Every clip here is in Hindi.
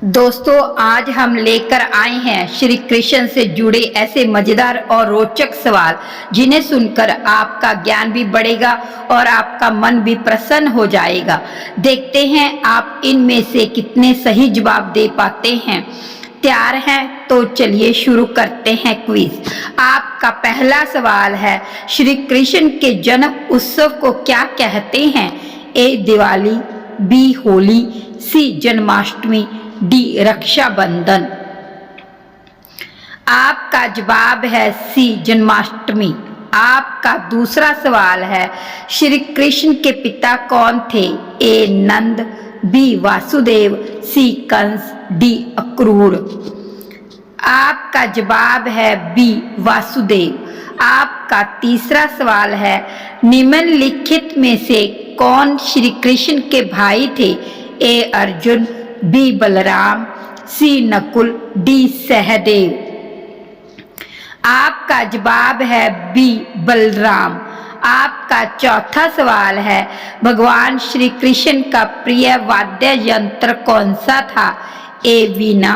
दोस्तों, आज हम लेकर आए हैं श्री कृष्ण से जुड़े ऐसे मजेदार और रोचक सवाल जिन्हें सुनकर आपका ज्ञान भी बढ़ेगा और आपका मन भी प्रसन्न हो जाएगा। देखते हैं आप इनमें से कितने सही जवाब दे पाते हैं। तैयार हैं? तो चलिए शुरू करते हैं क्विज। आपका पहला सवाल है, श्री कृष्ण के जन्म उत्सव को क्या कहते हैं? ए दिवाली, बी होली, सी जन्माष्टमी, डी रक्षाबंधन। आपका जवाब है सी जन्माष्टमी। आपका दूसरा सवाल है, श्री कृष्ण के पिता कौन थे? ए नंद, बी वासुदेव, सी कंस, डी अक्रूर। आपका जवाब है बी वासुदेव। आपका तीसरा सवाल है, निम्नलिखित में से कौन श्री कृष्ण के भाई थे? ए अर्जुन, बी बलराम, सी नकुल, डी सहदेव। आपका जवाब है बी बलराम। आपका चौथा सवाल है, भगवान श्री कृष्ण का प्रिय वाद्य यंत्र कौन सा था? ए वीणा,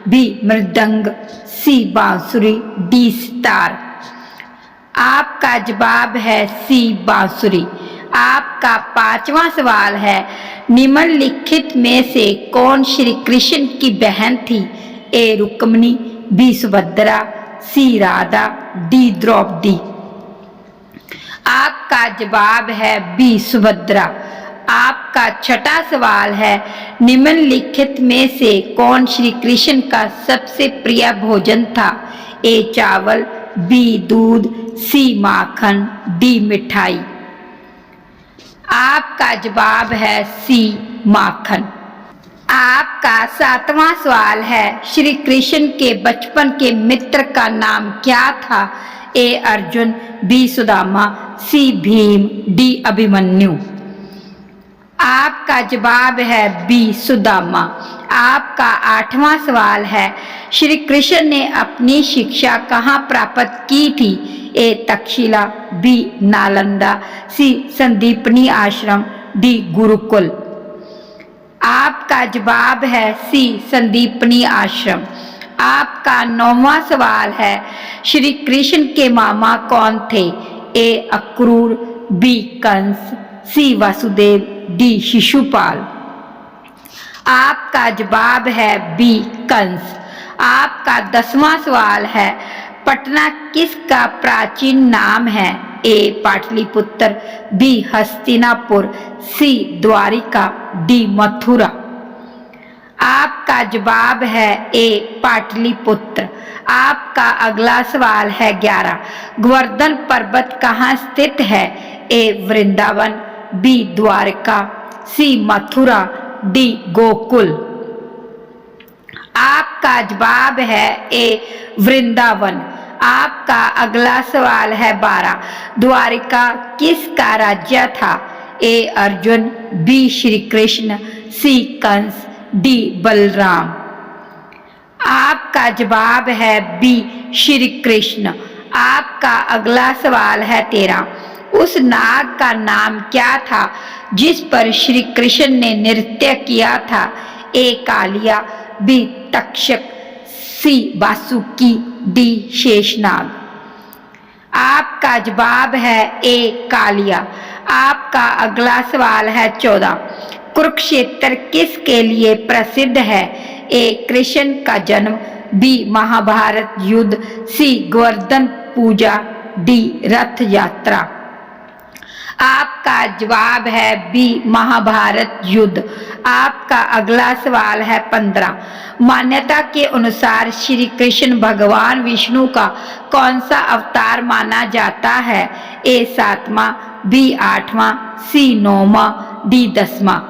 बी मृदंग, सी बांसुरी, डी सितार। आपका जवाब है सी बांसुरी। आपका पांचवा सवाल है, निम्नलिखित में से कौन श्री कृष्ण की बहन थी? ए रुक्मिणी, बी सुभद्रा, सी राधा, डी द्रौपदी। आपका जवाब है बी सुभद्रा। आपका छठा सवाल है, निम्नलिखित में से कौन श्री कृष्ण का सबसे प्रिय भोजन था? ए चावल, बी दूध, सी माखन, डी मिठाई। आपका जवाब है सी माखन। आपका सातवां सवाल है, श्री कृष्ण के बचपन के मित्र का नाम क्या था? ए अर्जुन, बी सुदामा, सी भीम, डी अभिमन्यु। आपका जवाब है बी सुदामा। आपका आठवां सवाल है, श्री कृष्ण ने अपनी शिक्षा कहाँ प्राप्त की थी? ए तक्षशिला, बी नालंदा, सी संदीपनी आश्रम, डी गुरुकुल। आपका जवाब है सी संदीपनी आश्रम। आपका नौवां सवाल है, श्री कृष्ण के मामा कौन थे? ए अक्रूर, बी कंस, सी वासुदेव, डी शिशुपाल। आपका जवाब है बी कंस। आपका 10वां सवाल है, पटना किसका प्राचीन नाम है? ए पाटलिपुत्र, बी हस्तिनापुर, सी द्वारिका, डी मथुरा। आपका जवाब है ए पाटलिपुत्र। आपका अगला सवाल है 11, गोवर्धन पर्वत कहाँ स्थित है? ए वृंदावन, बी द्वारका, सी मथुरा, डी गोकुल। आपका जवाब है ए वृंदावन। आपका अगला सवाल है 12, द्वारिका किसका राज्य था? ए अर्जुन, बी श्री कृष्ण, सी कंस, डी बलराम। आपका जवाब है बी श्री कृष्ण। आपका अगला सवाल है 13, उस नाग का नाम क्या था जिस पर श्री कृष्ण ने नृत्य किया था? ए कालिया, बी तक्षक, सी वासुकी, डी शेषनाग। आपका जवाब है ए कालिया। आपका अगला सवाल है 14, कुरुक्षेत्र किसके लिए प्रसिद्ध है? ए कृष्ण का जन्म, बी महाभारत युद्ध, सी गोवर्धन पूजा, डी रथ यात्रा। आपका जवाब है बी महाभारत युद्ध। आपका अगला सवाल है 15, मान्यता के अनुसार श्री कृष्ण भगवान विष्णु का कौन सा अवतार माना जाता है? ए 7वां, बी 8वां, सी 9वां, डी 10वां।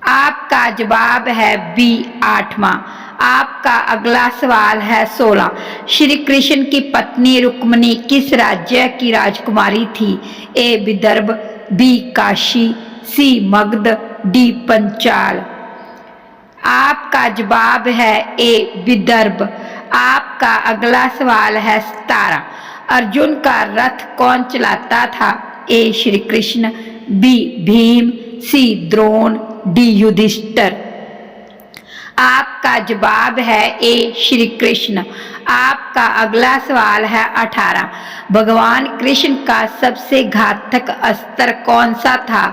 आपका जवाब है बी 8वां। आपका अगला सवाल है 16, श्री कृष्ण की पत्नी रुक्मिणी किस राज्य की राजकुमारी थी? ए विदर्भ, बी काशी, सी मगध, डी पंचाल। आपका जवाब है ए विदर्भ। आपका अगला सवाल है 17, अर्जुन का रथ कौन चलाता था? ए श्री कृष्ण, बी भीम, सी द्रोण, डी युधिष्ठिर। आपका जवाब है ए श्री कृष्ण। आपका अगला सवाल है 18। भगवान कृष्ण का सबसे घातक अस्त्र कौन सा था?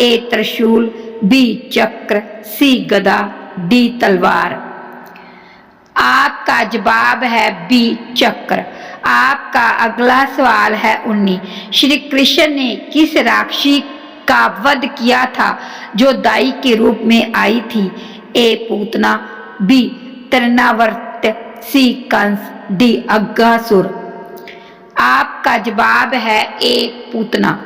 ए त्रिशूल, बी चक्र, सी गदा, डी तलवार। आपका जवाब है बी चक्र। आपका अगला सवाल है 19। श्री कृष्ण ने किस राक्षसी का वध किया था जो दाई के रूप में आई थी? ए पूतना, बी तृणावर्त, सी कंस, डी अघासुर। आपका जवाब है ए पूतना।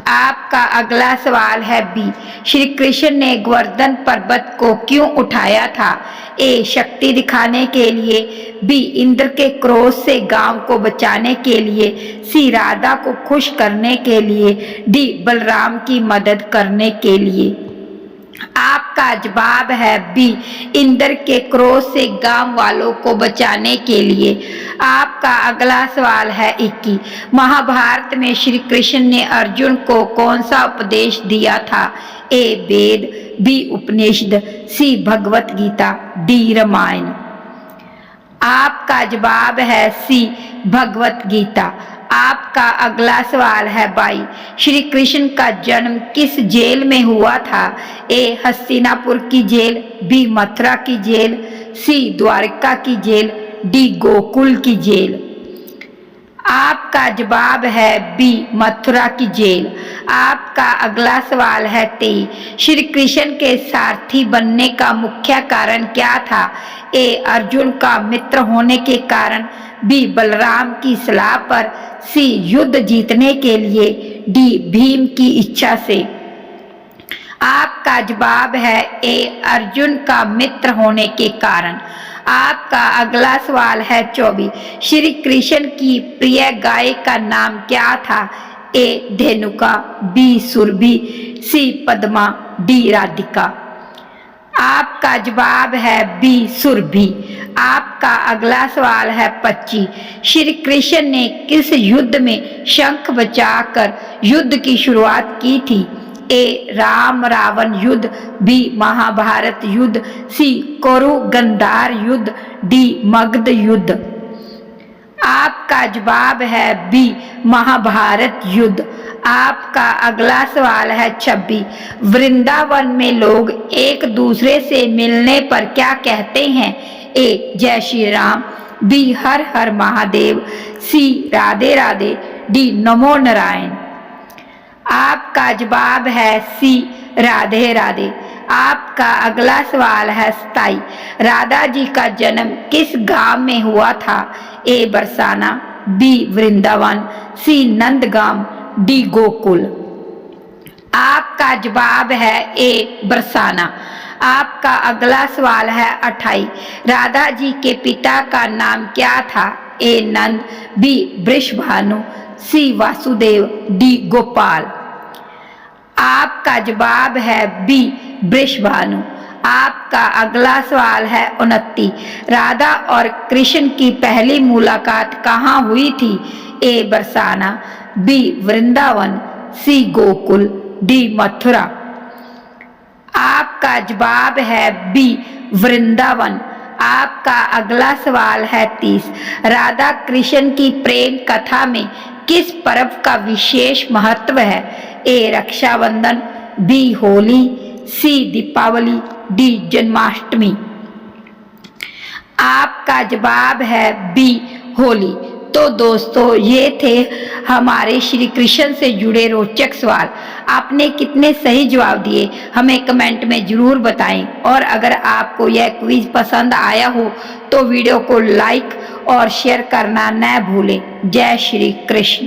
आपका अगला सवाल है बी। श्री कृष्ण ने गोवर्धन पर्वत को क्यों उठाया था? ए शक्ति दिखाने के लिए, बी इंद्र के क्रोध से गांव को बचाने के लिए, सी राधा को खुश करने के लिए, डी बलराम की मदद करने के लिए। आपका जवाब है बी इंद्र के क्रोध से गांव वालों को बचाने के लिए। आपका अगला सवाल है 21। महाभारत में श्री कृष्ण ने अर्जुन को कौन सा उपदेश दिया था? ए वेद, बी उपनिषद, सी भगवत गीता, डी रामायण। आपका जवाब है सी भगवत गीता। आपका अगला सवाल है 22। श्री कृष्ण का जन्म किस जेल में हुआ था? ए हस्तिनापुर की जेल, बी मथुरा की जेल, सी द्वारका की जेल, डी गोकुल की जेल। आपका जवाब है बी मथुरा की जेल। आपका अगला सवाल है 23। श्री कृष्ण के सारथी बनने का मुख्य कारण क्या था? ए अर्जुन का मित्र होने के कारण, बी बलराम की सलाह पर, सी युद्ध जीतने के लिए, डी भीम की इच्छा से। आपका जवाब है ए अर्जुन का मित्र होने के कारण। आपका अगला सवाल है 24। श्री कृष्ण की प्रिय गाय का नाम क्या था? ए धेनुका, बी सुरभि, सी पद्मा, डी राधिका। आपका जवाब है बी सुरभि। आपका अगला सवाल है 25। श्री कृष्ण ने किस युद्ध में शंख बजाकर युद्ध की शुरुआत की थी? ए राम रावण युद्ध, बी महाभारत युद्ध, सी कुरु गंधार युद्ध, डी मगध युद्ध। आपका जवाब है बी महाभारत युद्ध। आपका अगला सवाल है 26। वृंदावन में लोग एक दूसरे से मिलने पर क्या कहते हैं? ए जय श्री राम, बी हर हर महादेव, सी राधे राधे, डी नमो नारायण। आपका जवाब है सी राधे राधे। आपका अगला सवाल है 27। राधा जी का जन्म किस गांव में हुआ था? ए बरसाना, बी वृंदावन, सी नंदगांव, डी गोकुल। आपका जवाब है ए बरसाना। आपका अगला सवाल है 28। राधा जी के पिता का नाम क्या था? ए नंद, बी वृषभानु, सी वासुदेव, डी गोपाल। आपका जवाब है बी वृषभानु। आपका अगला सवाल है 29। राधा और कृष्ण की पहली मुलाकात कहाँ हुई थी? ए बरसाना, बी वृंदावन, सी गोकुल, डी मथुरा। आपका जवाब है बी वृंदावन। आपका अगला सवाल है 30। राधा कृष्ण की प्रेम कथा में किस पर्व का विशेष महत्व है? ए रक्षाबंधन, बी होली, सी दीपावली, डी जन्माष्टमी। आपका जवाब है बी होली। तो दोस्तों ये थे हमारे श्री कृष्ण से जुड़े रोचक सवाल। आपने कितने सही जवाब दिए हमें कमेंट में जरूर बताएं। और अगर आपको यह क्विज पसंद आया हो तो वीडियो को लाइक और शेयर करना न भूलें। जय श्री कृष्ण।